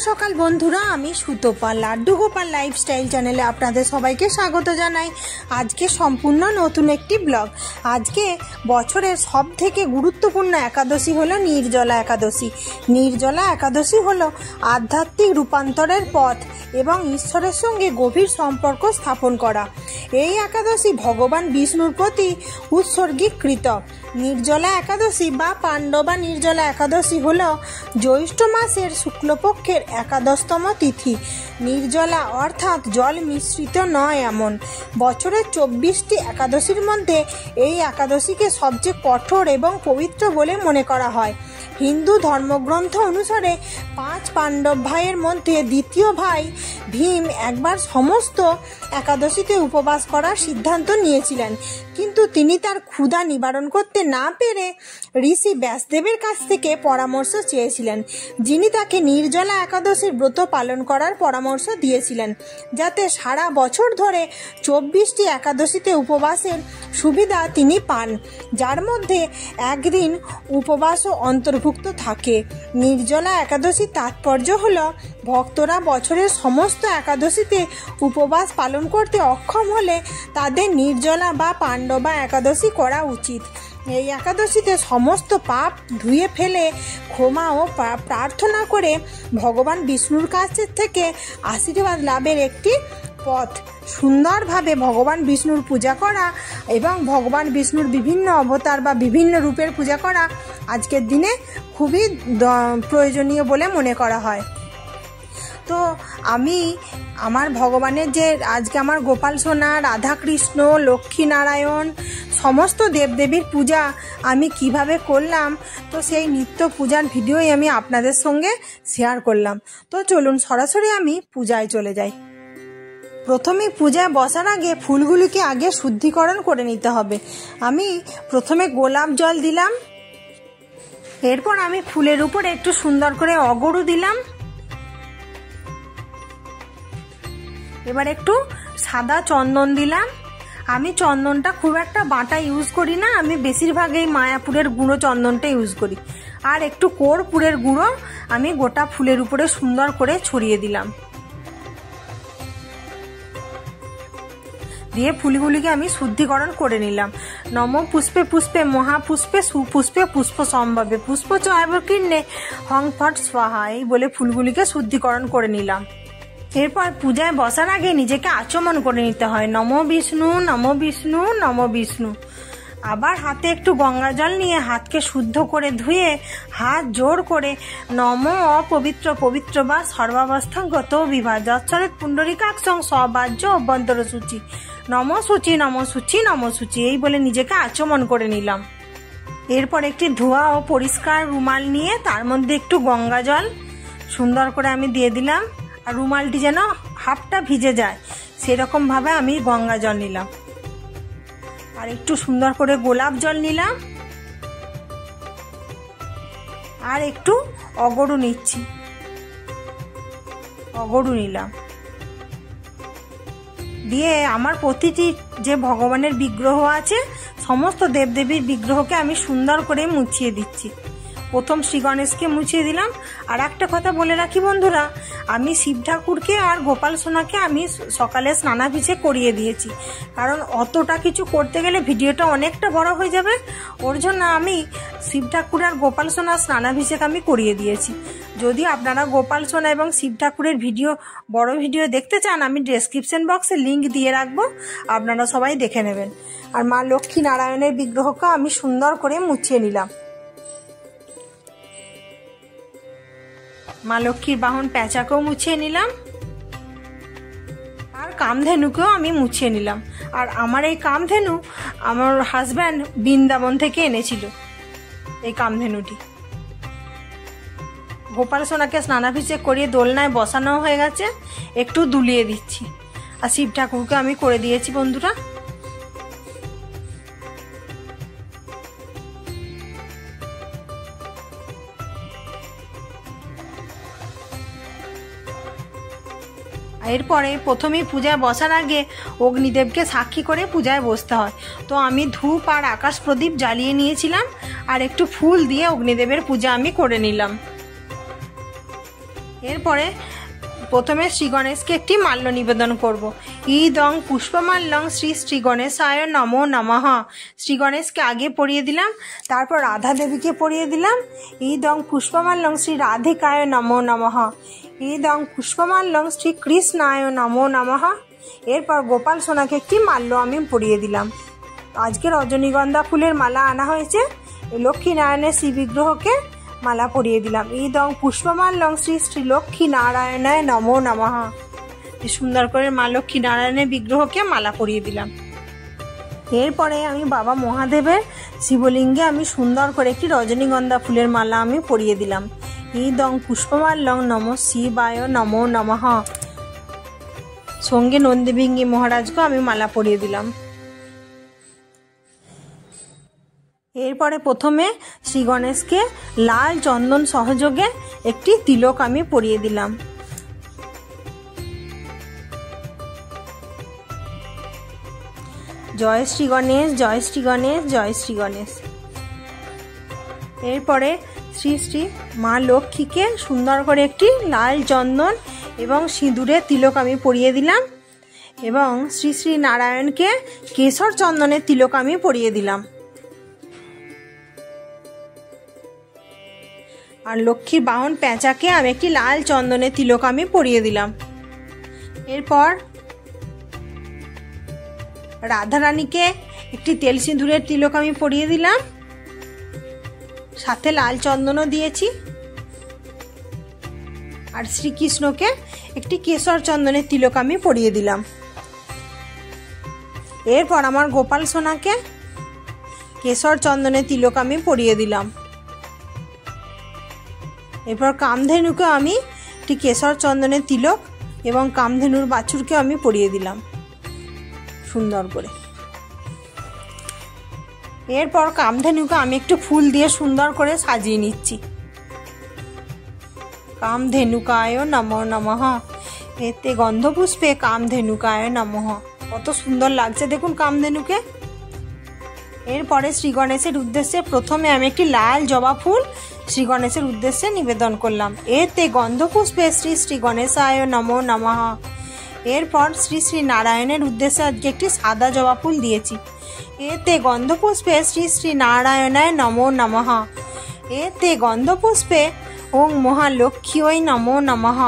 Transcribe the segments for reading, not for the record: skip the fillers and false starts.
সকাল বন্ধুরা, আমি সুতপা লাড্ডু গোপাল লাইফস্টাইল চ্যানেলে আপনাদের সবাইকে স্বাগত জানাই। আজকে সম্পূর্ণ নতুন একটি ব্লগ। আজকে বছরের সব থেকে গুরুত্বপূর্ণ একাদশী হলো নির্জলা একাদশী। নির্জলা একাদশী হলো আধ্যাত্মিক রূপান্তরের পথ এবং ঈশ্বরের সঙ্গে গভীর সম্পর্ক স্থাপন করা। এই একাদশী ভগবান বিষ্ণুর প্রতি উৎসর্গীকৃত। নির্জলা একাদশী বা পাণ্ডবা নির্জলা একাদশী হল জ্যৈষ্ঠ মাসের শুক্লপক্ষের একাদশতম তিথি। নির্জলা অর্থাৎ জল মিশ্রিত নয় এমন। বছরের 24টি একাদশীর মধ্যে এই একাদশীকে সবচেয়ে কঠোর এবং পবিত্র বলে মনে করা হয়। হিন্দু ধর্মগ্রন্থ অনুসারে 5 পাণ্ডব ভাইয়ের মধ্যে দ্বিতীয় ভাই ভীম একবার সমস্ত একাদশীতে উপবাস করার সিদ্ধান্ত নিয়েছিলেন, কিন্তু তিনি তার ক্ষুধা নিবারণ করতে না পেরে ঋষি ব্যাসদেবের কাছ থেকে পরামর্শ চেয়েছিলেন, যিনি তাকে নির্জলা একাদশীর ব্রত পালন করার পরামর্শ দিয়েছিলেন, যাতে সারা বছর ধরে 24টি একাদশীতে উপবাসের সুবিধা তিনি পান, যার মধ্যে একদিন উপবাসও অন্তর্ভুক্ত থাকে। নির্জলা একাদশীর তাৎপর্য হল ভক্তরা বছরের সমস্ত একাদশীতে উপবাস পালন করতে অক্ষম হলে তাদের নির্জলা বা পাণ্ডবা একাদশী করা উচিত। এই একাদশীতে সমস্ত পাপ ধুয়ে ফেলে ক্ষমা ও প্রার্থনা করে ভগবান বিষ্ণুর কাছ থেকে আশীর্বাদ লাভের একটি পথ। সুন্দরভাবে ভগবান বিষ্ণুর পূজা করা এবং ভগবান বিষ্ণুর বিভিন্ন অবতার বা বিভিন্ন রূপের পূজা করা আজকের দিনে খুবই প্রয়োজনীয় বলে মনে করা হয়। তো আমি আমার ভগবানের যে আজকে আমার গোপাল সোনা, রাধাকৃষ্ণ, লক্ষ্মীনারায়ণ সমস্ত দেবদেবীর পূজা আমি কিভাবে করলাম, তো সেই নিত্য পূজার ভিডিওই আমি আপনাদের সঙ্গে শেয়ার করলাম। তো চলুন সরাসরি আমি পূজায় চলে যাই। প্রথমে পূজায় বসার আগে ফুলগুলিকে আগে শুদ্ধিকরণ করে নিতে হবে। আমি প্রথমে গোলাপ জল দিলাম, এরপর আমি ফুলের উপরে একটু সুন্দর করে অগরু দিলাম, এবার একটু সাদা চন্দন দিলাম। আমি চন্দনটা খুব একটা বাটা ইউজ করি না, আমি বেশিরভাগ এই মায়াপুরের গুঁড়ো চন্দনটা ইউজ করি। আর একটু কর্পূরের গুঁড়ো আমি গোটা ফুলের উপরে সুন্দর করে ছড়িয়ে দিলাম। দিয়ে ফুলগুলিকে আমি শুদ্ধিকরণ করে নিলাম। নম পুষ্পে পুষ্পে মহাপুষ্পে সুপুষ্পে পুষ্প সম্ভবে পুষ্প চয়বকীর্ণে হং ফট স্বাহা, এই বলে ফুলগুলিকে শুদ্ধিকরণ করে নিলাম। এরপর পূজায় বসার আগে নিজেকে আচমন করে নিতে হয়, নম বিষ্ণু নম বিষ্ণু নম বিষ্ণু। আবার হাতে একটু গঙ্গা জল নিয়ে হাতকে শুদ্ধ করে ধুয়ে হাত জোর করে নম অপবিত্র পবিত্র বা সর্বাবস্থাগত বিভা যচ্ছরেত পুণ্ডরিকাক্ষং সবাহ্য অভ্যন্তর সূচি নম সূচি নম সূচি নম সূচি, এই বলে নিজেকে আচমন করে নিলাম। এরপর একটি ধোয়া ও পরিষ্কার রুমাল নিয়ে তার মধ্যে একটু গঙ্গা জল সুন্দর করে আমি দিয়ে দিলাম, আর রুমালটি যেন হাফটা ভিজে যায় সেরকম ভাবে আমি গঙ্গা জল নিলাম। আর একটু সুন্দর করে গোলাপ জল নিলাম, আর একটু অগরু নিচ্ছি, অগরু নিলাম। দিয়ে আমার প্রতিটি যে ভগবানের বিগ্রহ আছে সমস্ত দেবদেবীর বিগ্রহকে আমি সুন্দর করে মুছিয়ে দিচ্ছি। প্রথম শ্রী গণেশকে মুছিয়ে দিলাম। আর একটা কথা বলে রাখি বন্ধুরা, আমি শিব ঠাকুরকে আর গোপাল সোনাকে আমি সকালে স্নানাভিষেক করিয়ে দিয়েছি, কারণ অতটা কিছু করতে গেলে ভিডিওটা অনেকটা বড় হয়ে যাবে, ওর জন্য আমি শিব ঠাকুর আর গোপাল সোনার স্নানাভিষেক আমি করিয়ে দিয়েছি। যদি আপনারা গোপাল সোনা এবং শিব ঠাকুরের বড় ভিডিও দেখতে চান, আমি ডেসক্রিপশন বক্সে লিঙ্ক দিয়ে রাখবো, আপনারা সবাই দেখে নেবেন। আর মা লক্ষ্মী নারায়ণের বিগ্রহকে আমি সুন্দর করে মুছিয়ে নিলাম। মা লক্ষ্মীর বাহন প্যাঁচাকেও মুছিয়ে নিলাম, আর কামধেনুকেও আমি মুছিয়ে নিলাম। আর আমার এই কামধেনু আমার হাজব্যান্ড বৃন্দাবন থেকে এনেছিল। এই কামধেনুটি গোপাল সোনাকে স্নানাভিষেক করিয়ে দোলনায় বসানো হয়ে গেছে, একটু দুলিয়ে দিচ্ছি। আর শিব ঠাকুরকে আমি করে দিয়েছি বন্ধুরা। এরপরে প্রথমেই পূজায় বসার আগে অগ্নিদেবকে সাক্ষী করে পূজায় বসতে হয়। তো আমি ধূপ আর আকাশ প্রদীপ জ্বালিয়ে নিয়েছিলাম, আর একটু ফুল দিয়ে অগ্নিদেবের পূজা আমি করে নিলাম। এরপরে প্রথমে শ্রী গণেশকে একটি মাল্য নিবেদন করব। ইদং পুষ্পমাল্যং শ্রী শ্রী গণেশায় নমো নমঃ। শ্রী গণেশকে আগে পরিয়ে দিলাম, তারপর রাধা দেবীকে পরিয়ে দিলাম। ইদং পুষ্পমাল্যং শ্রী রাধিকায় নমো নমঃ। ইদং পুষ্পমাল্যং শ্রী কৃষ্ণায় নমো নমঃ। এরপর গোপাল সোনাকে একটি মাল্য আমি পরিয়ে দিলাম। আজকে রজনীগন্ধা ফুলের মালা আনা হয়েছে, লক্ষ্মীনারায়ণের শ্রী বিগ্রহকে মালা পরিয়ে দিলাম। ইদং পুষ্পমাল্যং শ্রী শ্রী লক্ষ্মী নারায়ণায় নমো নমঃ। সুন্দর করে মা লক্ষ্মী নারায়ণের বিগ্রহকে মালা পরিয়ে দিলাম। এরপরে আমি বাবা মহাদেবের শিবলিঙ্গে আমি সুন্দর করে একটি রজনীগন্ধা ফুলের মালা আমি পরিয়ে দিলাম। ইদং পুষ্পমাল্যং নমঃ শিবায় নমো নমঃ। সঙ্গে নন্দীভিঙ্গি মহারাজকে আমি মালা পরিয়ে দিলাম। এরপরে প্রথমে শ্রী গণেশকে লাল চন্দন সহযোগে একটি তিলক আমি পরিয়ে দিলাম। জয় শ্রী গণেশ, জয় শ্রী গণেশ, জয় শ্রী গণেশ। এরপরে শ্রী শ্রী মা লক্ষ্মীকে সুন্দর করে একটি লাল চন্দন এবং সিঁদুরের তিলক আমি পরিয়ে দিলাম এবং শ্রী শ্রী নারায়ণকে কেশর চন্দনের তিলক আমি পরিয়ে দিলাম। আর লক্ষ্মীর বাহন পেঁচাকে আমি একটি লাল চন্দনের তিলক আমি পরিয়ে দিলাম। এরপর রাধারানীকে একটি তেল সিঁদুরের তিলক আমি পরিয়ে দিলাম, সাথে লাল চন্দনও দিয়েছি। আর শ্রীকৃষ্ণকে একটি কেশর চন্দনের তিলক আমি পরিয়ে দিলাম। এরপর আমার গোপাল সোনাকে কেশর চন্দনের তিলক আমি পরিয়ে দিলাম। এরপর কামধেনুকে আমি একটি কেশর চন্দনের তিলক এবং কামধেনুর বাছুরকে আমি পরিয়ে দিলাম সুন্দর করে। এরপর কামধেনুকে আমি একটু ফুল দিয়ে সুন্দর করে সাজিয়ে নিচ্ছি। কামধেনুকায় নমো নমঃ। এতে গন্ধপুষ্পে কামধেনুকায় নমঃ। কত সুন্দর লাগছে দেখুন কামধেনুকে। এরপরে শ্রী গণেশের উদ্দেশ্যে প্রথমে আমি একটি লাল জবা ফুল শ্রী গণেশের উদ্দেশ্যে নিবেদন করলাম। এতে গন্ধপুষ্পে শ্রী শ্রী গণেশায় নমো নমঃ। এরপর শ্রী শ্রী নারায়ণের উদ্দেশ্যে আজকে একটি সাদা জবা ফুল দিয়েছি। এতে গন্ধপুষ্পে শ্রী শ্রী নারায়ণায় নমো নমঃ। এতে গন্ধপুষ্পে ওং মহালক্ষ্মী নমো নমঃ।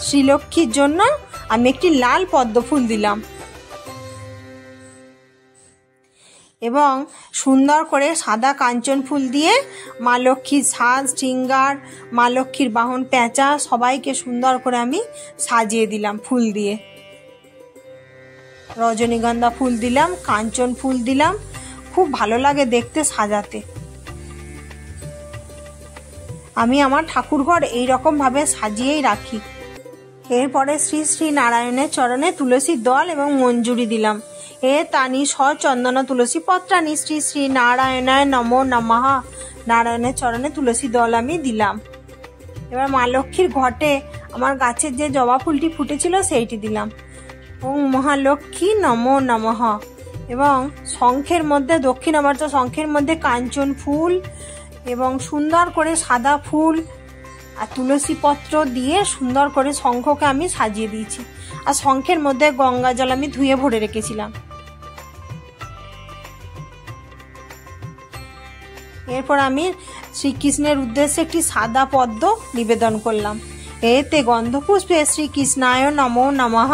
শ্রীলক্ষ্মীর জন্য আমি একটি লাল পদ্ম ফুল দিলাম এবং সুন্দর করে সাদা কাঞ্চন ফুল দিয়ে মা লক্ষ্মীর সাজ শৃঙ্গার, মা লক্ষ্মীর বাহন পেঁচা সবাইকে সুন্দর করে আমি সাজিয়ে দিলাম ফুল দিয়ে। রজনীগন্ধা ফুল দিলাম, কাঞ্চন ফুল দিলাম, খুব ভালো লাগে দেখতে সাজাতে। আমি আমার ঠাকুরঘর এইরকম ভাবে সাজিয়েই রাখি। এরপরে শ্রী শ্রী নারায়ণের চরণে তুলসীর দল এবং মঞ্জুরি দিলাম। এ তানি সচন্দন তুলসী পত্রানি শ্রী শ্রী নারায়ণায় নমো নমঃ। নারায়ণের চরণে তুলসী দল আমি দিলাম। এবার মা লক্ষ্মীর ঘটে আমার গাছের যে জবা ফুলটি ফুটেছিল সেইটি দিলাম। ওং মহালক্ষ্মী নমো নমঃ। এবং শঙ্খের মধ্যে দক্ষিণাবর্ত শঙ্খের মধ্যে কাঞ্চন ফুল এবং সুন্দর করে সাদা ফুল আর তুলসী পত্র দিয়ে সুন্দর করে শঙ্খকে আমি সাজিয়ে দিয়েছি। আর শঙ্খের মধ্যে গঙ্গা জল আমি ধুয়ে ভরে রেখেছিলাম। এরপর আমি শ্রীকৃষ্ণের উদ্দেশ্যে একটি সাদা পদ্ম নিবেদন করলাম। এতে গন্ধপুষ্পে শ্রীকৃষ্ণায় নমো নমঃ।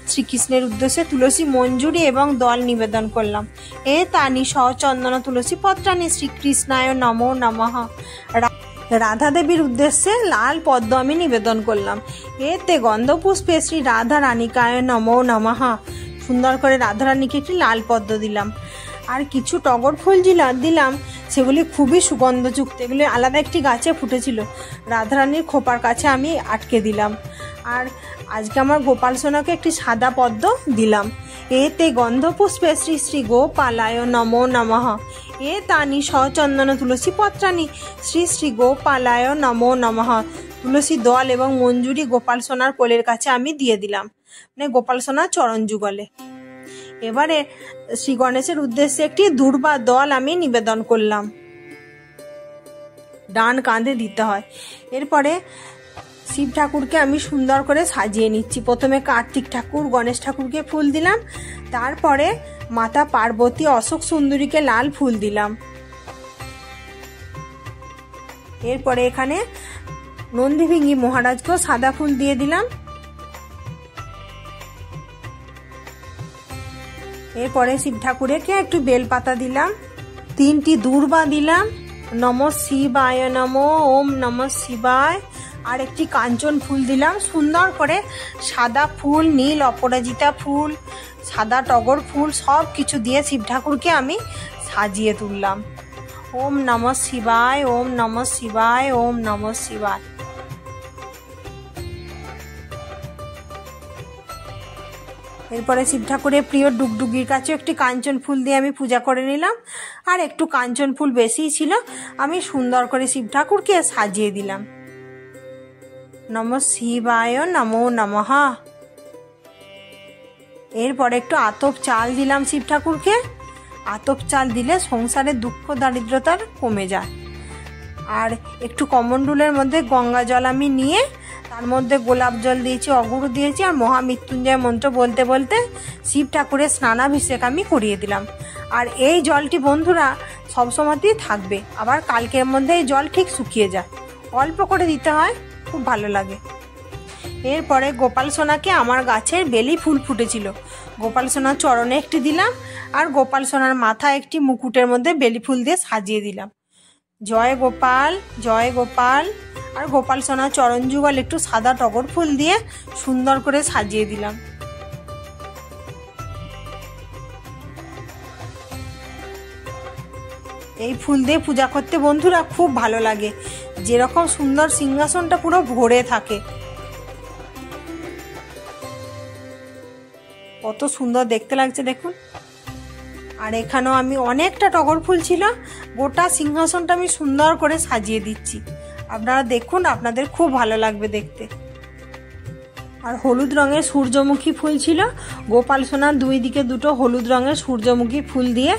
শ্রীকৃষ্ণের উদ্দেশ্যে তুলসী মঞ্জুরি এবং দল নিবেদন করলাম। এ তানি সচন্দন তুলসী পত্রানি শ্রীকৃষ্ণায় নমো নমঃ। রাধা দেবীর উদ্দেশ্যে লাল পদ্ম আমি নিবেদন করলাম। এতে গন্ধপুষ্পে শ্রী রাধা রানীকায় নমো নমঃ। সুন্দর করে রাধা রানীকে একটি লাল পদ্ম দিলাম। আর কিছু টগর ফুল দিলাম, সেগুলি খুবই সুগন্ধযুক্ত। এগুলি আলাদা একটি গাছে ফুটেছিল, রাধারানীর খোপার কাছে আমি আটকে দিলাম। আর আজকে আমার গোপাল সোনাকে একটি সাদা পদ্ম দিলাম। এতে গন্ধপুষ্পে শ্রী শ্রী গোপালায় নমো নমঃ। এ তানি সচন্দন তুলসী পত্রানি শ্রী শ্রী গোপালায় নমো নমঃ। তুলসী দল এবং মঞ্জুরি গোপাল সোনার কোলের কাছে আমি দিয়ে দিলাম, মানে গোপাল সোনার চরণ যুগলে। এবারে শ্রী গণেশের উদ্দেশ্যে একটি দূর্বা দল আমি নিবেদন করলাম, ডান কাঁধে দিতে হয়। এরপরে শিব ঠাকুরকে আমি সুন্দর করে সাজিয়ে নিচ্ছি। প্রথমে কার্তিক ঠাকুর, গণেশ ঠাকুরকে ফুল দিলাম, তারপরে মাতা পার্বতী, অশোক সুন্দরীকে লাল ফুল দিলাম। এরপরে এখানে নন্দীভিঙ্গি মহারাজকেও সাদা ফুল দিয়ে দিলাম। এরপরে শিব ঠাকুরকে একটু বেলপাতা দিলাম, 3টি দূর্বা দিলাম, নমঃ শিবায় নমঃ, ওম নমঃ শিবায়, আর একটি কাঞ্চন ফুল দিলাম। সুন্দর করে সাদা ফুল, নীল অপরাজিতা ফুল, সাদা টগর ফুল সব কিছু দিয়ে শিব ঠাকুরকে আমি সাজিয়ে তুললাম। ওম নমঃ শিবায়, ওম নমঃ শিবায়, ওম নমঃ শিবায়। এরপরে শিব ঠাকুরের প্রিয় ডুগডুগির কাছে একটি কাঞ্চন ফুল দিয়ে আমি পূজা করে নিলাম। আর একটু কাঞ্চন ফুল বেশিই ছিল, আমি সুন্দর করে শিব ঠাকুরকে সাজিয়ে দিলাম। নমঃ শিবায় নমো নমঃ। এরপরে একটু আতপ চাল দিলাম শিব ঠাকুরকে। আতপ চাল দিলে সংসারের দুঃখ দারিদ্রতার কমে যায়। আর একটু কমণ্ডলের মধ্যে গঙ্গা জল আমি নিয়ে তার মধ্যে গোলাপ জল দিয়েছি, অগুরু দিয়েছি, আর মহামৃত্যুঞ্জয় মন্ত্র বলতে বলতে শিব ঠাকুরের স্নানাভিষেক আমি করিয়ে দিলাম। আর এই জলটি বন্ধুরা সবসময়তেই থাকবে, আবার কালকের মধ্যে এই জল ঠিক শুকিয়ে যায়, অল্প করে দিতে হয়, খুব ভালো লাগে। এরপরে গোপাল সোনাকে আমার গাছের বেলি ফুল ফুটেছিল, গোপাল সোনার চরণে একটি দিলাম, আর গোপাল সোনার মাথায় একটি মুকুটের মধ্যে বেলি ফুল দিয়ে সাজিয়ে দিলাম। জয় গোপাল, জয় গোপাল। আর গোপাল সোনার চরণ যুগল একটু সাদা টগর ফুল দিয়ে সুন্দর করে সাজিয়ে দিলাম। এই ফুল দিয়ে পূজা করতে বন্ধুরা খুব ভালো লাগে, যেরকম সুন্দর সিংহাসনটা পুরো ভরে থাকে, কত সুন্দর দেখতে লাগছে দেখুন। আর এখানেও আমি অনেকটা টগর ফুল ছিল, গোটা সিংহাসনটা আমি সুন্দর করে সাজিয়ে দিচ্ছি। আপনারা দেখুন, আপনাদের খুব ভালো লাগবে দেখতে। আর হলুদ রঙের সূর্যমুখী ফুল ছিল, গোপাল সোনার দুই দিকে দুটো হলুদ রঙের সূর্যমুখী ফুল দিয়ে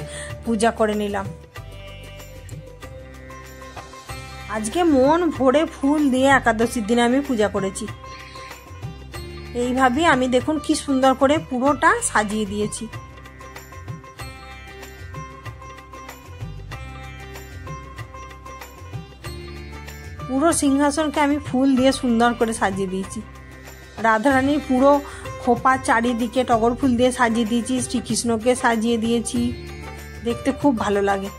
পূজা করে নিলাম। আজকে মন ভরে ফুল দিয়ে একাদশীর দিনে আমি পূজা করেছি। এইভাবে আমি দেখুন কি সুন্দর করে পুরোটা সাজিয়ে দিয়েছি। পুরো সিংহাসনকে আমি ফুল দিয়ে সুন্দর করে সাজিয়ে দিয়েছি। রাধারানীর পুরো খোপার চারিদিকে টগর ফুল দিয়ে সাজিয়ে দিয়েছি, শ্রীকৃষ্ণকে সাজিয়ে দিয়েছি, দেখতে খুব ভালো লাগে।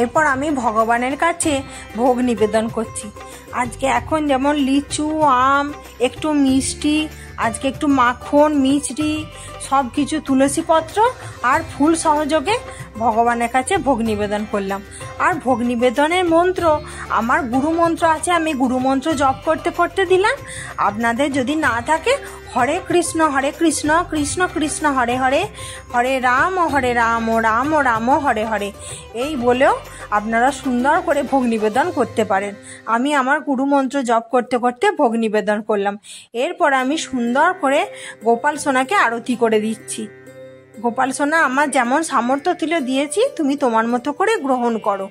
এরপর আমি ভগবানের কাছে ভোগ নিবেদন করছি। আজকে এখন যেমন লিচু, আম, একটু মিষ্টি, আজকে একটু মাখন, মিষ্টি, সব কিছু তুলসী পত্র আর ফুল সহযোগে ভগবানের কাছে ভোগ নিবেদন করলাম। আর ভোগ নিবেদনের মন্ত্র, আমার গুরু মন্ত্র আছে, আমি গুরু মন্ত্র জপ করতে করতে দিলাম। আপনাদের যদি না থাকে, হরে কৃষ্ণ কৃষ্ণ কৃষ্ণ হরে হরে, হরে রাম রাম রাম হরে হরে, এই বলেও আপনারা সুন্দর করে ভোগ নিবেদন করতে পারেন। আমি আমার গুরু মন্ত্র জপ করতে করতে ভোগ নিবেদন করলাম। এরপর আমি সুন্দর করে গোপাল সোনাকে আরতি করে দিচ্ছি। গোপাল সোনা, আমার যেমন সামর্থ্য ছিল দিয়েছি, তুমি তোমার মতো করে গ্রহণ করো।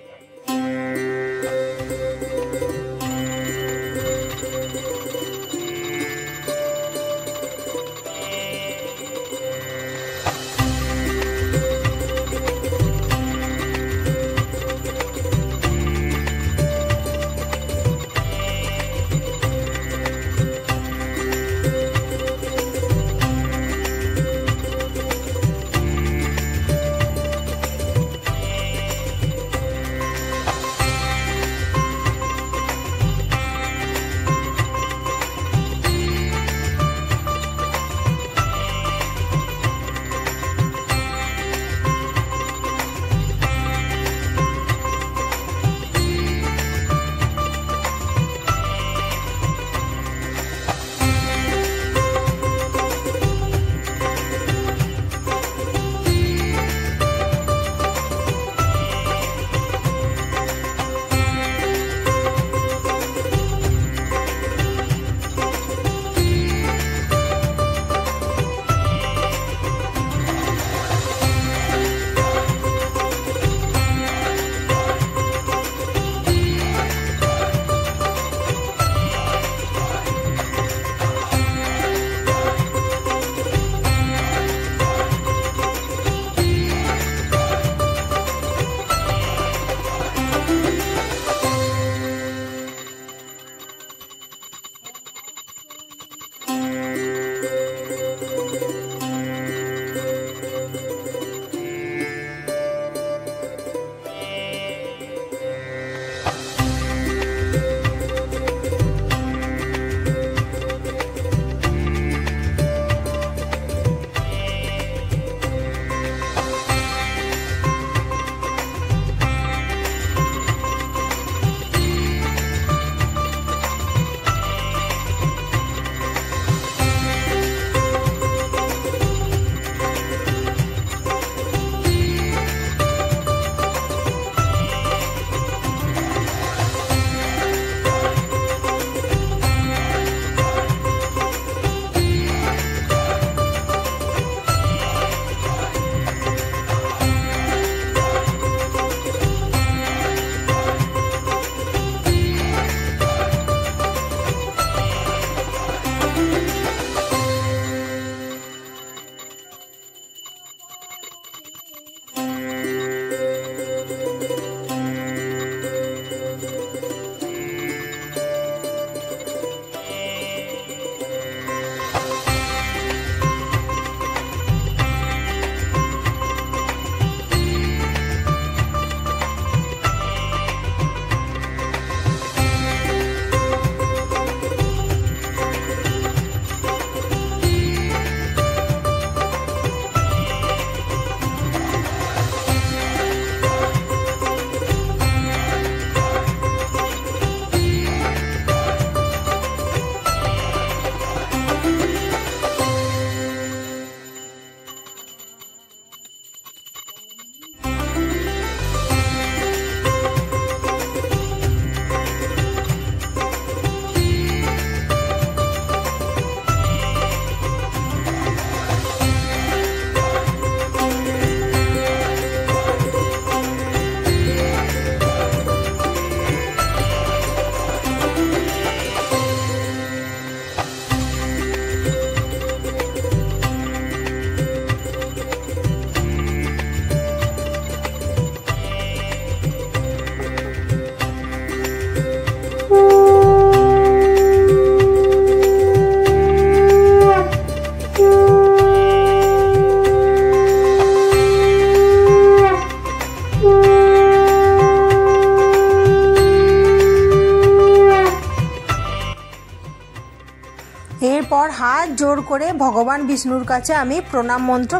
জোর করে ভগবান বিষ্ণুর কাছে আমি প্রণাম মন্ত্র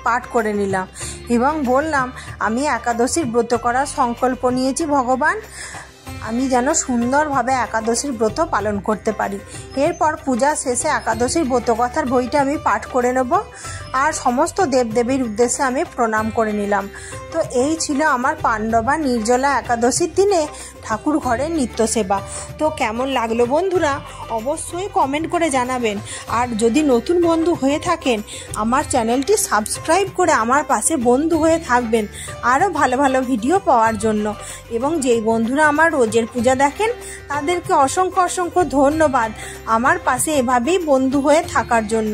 পাঠ করে নিলাম এবং বললাম আমি একাদশীর ব্রত করার সংকল্প নিয়েছি ভগবান, আমি যেন সুন্দরভাবে একাদশীর ব্রত পালন করতে পারি। এরপর পূজা শেষে একাদশীর ব্রতকথার বইটা আমি পাঠ করে নেব আর সমস্ত দেবদেবীর উদ্দেশ্যে আমি প্রণাম করে নিলাম। তো এই ছিল আমার পাণ্ডবা নির্জলা একাদশীর দিনে ঠাকুর ঘরের নিত্য সেবা। তো কেমন লাগলো বন্ধুরা অবশ্যই কমেন্ট করে জানাবেন। আর যদি নতুন বন্ধু হয়ে থাকেন আমার চ্যানেলটি সাবস্ক্রাইব করে আমার পাশে বন্ধু হয়ে থাকবেন আরও ভালো ভালো ভিডিও পাওয়ার জন্য। এবং যেই বন্ধুরা আমার রোজের পূজা দেখেন তাদেরকে অসংখ্য অসংখ্য ধন্যবাদ আমার পাশে এভাবেই বন্ধু হয়ে থাকার জন্য।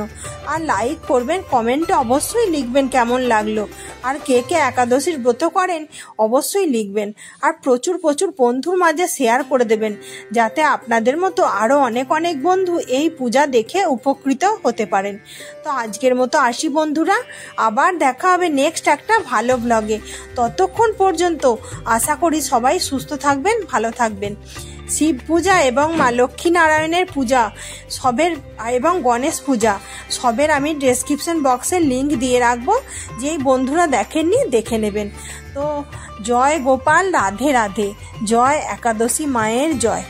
আর লাইক করবেন, কমেন্টে অবশ্যই লিখবেন কেমন লাগলো, আর কে কে একাদশীর ব্রত করেন অবশ্যই লিখবেন। আর প্রচুর প্রচুর বন্ধুর মাঝে শেয়ার করে দেবেন যাতে আপনাদের মতো আরও অনেক অনেক বন্ধু এই পূজা দেখে উপকৃত হতে পারেন। তো আজকের মতো আসি বন্ধুরা, আবার দেখা হবে নেক্সট একটা ভালো ব্লগে। ততক্ষণ পর্যন্ত আশা করি সবাই সুস্থ থাকবেন, ভালো থাকবেন। শিব পূজা এবং মা লক্ষ্মী নারায়ণের পূজা সবের এবং গণেশ পূজা সবের আমি ডেসক্রিপশন বক্সে লিংক দিয়ে রাখবো, যেই বন্ধুরা দেখেননি দেখে নেবেন। তো জয় গোপাল, রাধে রাধে, জয় একাদশী মায়ের জয়।